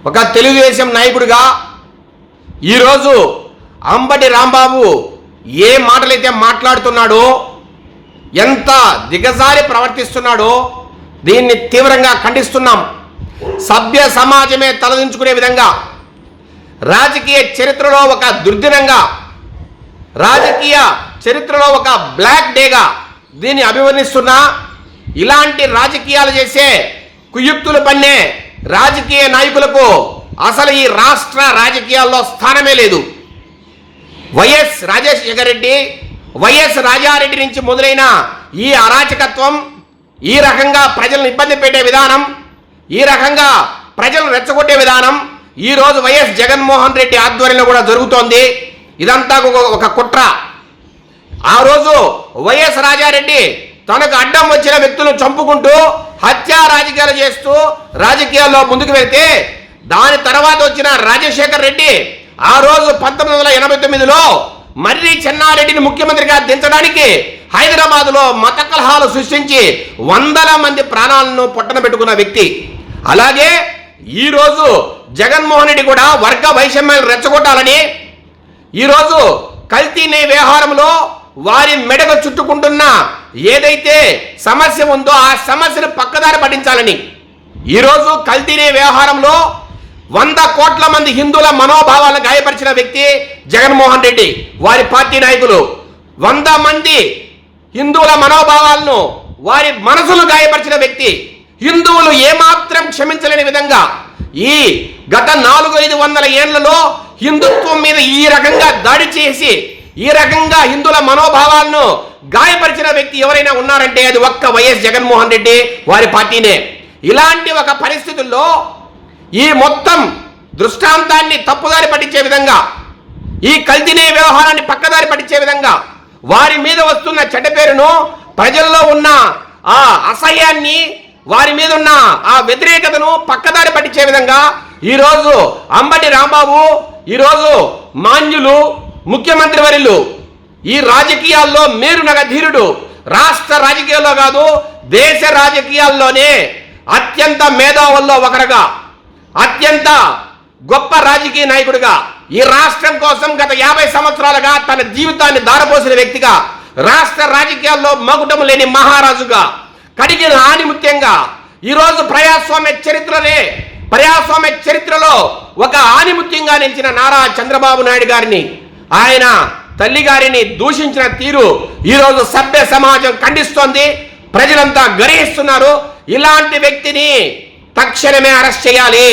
ఒక తెలుగుదేశం నాయకుడిగా ఈరోజు అంబటి రాంబాబు ఏ మాటలైతే మాట్లాడుతున్నాడో, ఎంత దిగజారి ప్రవర్తిస్తున్నాడో దీన్ని తీవ్రంగా ఖండిస్తున్నాం. సభ్య సమాజమే తలదించుకునే విధంగా, రాజకీయ చరిత్రలో ఒక దుర్దినంగా, రాజకీయ చరిత్రలో ఒక బ్లాక్ డేగా దీన్ని అభివర్ణిస్తున్నా. ఇలాంటి రాజకీయాలు చేసే కుయుక్తులు పన్నే రాజకీయ నాయకులకు అసలు ఈ రాష్ట్ర రాజకీయాల్లో స్థానమే లేదు. వైఎస్ రాజశేఖర రెడ్డి, వైఎస్ రాజారెడ్డి నుంచి మొదలైన ఈ అరాచకత్వం, ఈ రకంగా ప్రజలను ఇబ్బంది పెట్టే విధానం, ఈ రకంగా ప్రజలను రెచ్చగొట్టే విధానం ఈరోజు వైఎస్ జగన్మోహన్ రెడ్డి ఆధ్వర్యంలో కూడా జరుగుతోంది. ఇదంతా ఒక కుట్ర. ఆ రోజు వైఎస్ రాజారెడ్డి తనకు అడ్డం వచ్చిన వ్యక్తులను చంపుకుంటూ హత్యా రాజకీయాలు చేస్తూ రాజకీయాల్లో ముందుకు వెళ్తే, దాని తర్వాత వచ్చిన రాజశేఖర్ రెడ్డి ఆ రోజు 1989లో మర్రి చెన్నారెడ్డిని ముఖ్యమంత్రిగా దించడానికి హైదరాబాద్లో మత కలహాలు సృష్టించి వందల మంది ప్రాణాలను పొట్టన పెట్టుకున్న వ్యక్తి. అలాగే ఈరోజు జగన్మోహన్ రెడ్డి కూడా వర్గ వైషమ్యాలు రెచ్చగొట్టాలని ఈరోజు కల్తీ వ్యవహారంలో వారి మెడకు చుట్టుకుంటున్న ఏదైతే సమస్య ఉందో ఆ సమస్యను పక్కదారి పట్టించాలని ఈరోజు కల్తీ వ్యవహారంలో 100 కోట్ల మంది హిందువుల మనోభావాలను గాయపరిచిన వ్యక్తి జగన్మోహన్ రెడ్డి, వారి పార్టీ నాయకులు 100 మంది హిందువుల మనోభావాలను, వారి మనసును గాయపరిచిన వ్యక్తి. హిందువులు ఏమాత్రం క్షమించలేని విధంగా ఈ గత 400-500 ఏళ్లలో హిందుత్వం మీద ఈ రకంగా దాడి చేసి ఈ రకంగా హిందువుల మనోభావాలను గాయపరిచిన వ్యక్తి ఎవరైనా ఉన్నారంటే అది ఒక్క వైఎస్ జగన్మోహన్ రెడ్డి, వారి పార్టీనే. ఇలాంటి ఒక పరిస్థితుల్లో ఈ మొత్తం దృష్టాంతాన్ని తప్పుదారి పట్టించే విధంగా, ఈ కల్తీ వ్యవహారాన్ని పక్కదారి పట్టించే విధంగా, వారి మీద వస్తున్న చెడ్డ పేరును, ప్రజల్లో ఉన్న ఆ అసహ్యాన్ని, వారి మీద ఉన్న ఆ వ్యతిరేకతను పక్కదారి పట్టించే విధంగా ఈరోజు అంబటి రాంబాబు, ఈరోజు మాన్యులు, ముఖ్యమంత్రి వర్యులు ఈ రాజకీయాల్లో మేరునగ ధీరుడు, రాష్ట్ర రాజకీయాల్లో కాదు దేశ రాజకీయాల్లోనే అత్యంత మేధావుల్లో ఒకరుగా, అత్యంత గొప్ప రాజకీయ నాయకుడిగా, ఈ రాష్ట్రం కోసం గత 50 సంవత్సరాలుగా తన జీవితాన్ని దారపోసిన వ్యక్తిగా, రాష్ట్ర రాజకీయాల్లో మగుటము లేని మహారాజుగా, కడిగిన ఆణిముత్యంగా ఈరోజు ప్రజాస్వామ్య చరిత్రలో ఒక ఆణిముత్యంగా నిలిచిన నారా చంద్రబాబు నాయుడు గారిని, ఆయన తల్లి గారిని దూషించిన తీరు ఈరోజు సభ్య సమాజం ఖండిస్తోంది. ప్రజలంతా గర్హిస్తున్నారు. ఇలాంటి వ్యక్తిని తక్షణమే అరెస్ట్ చేయాలి.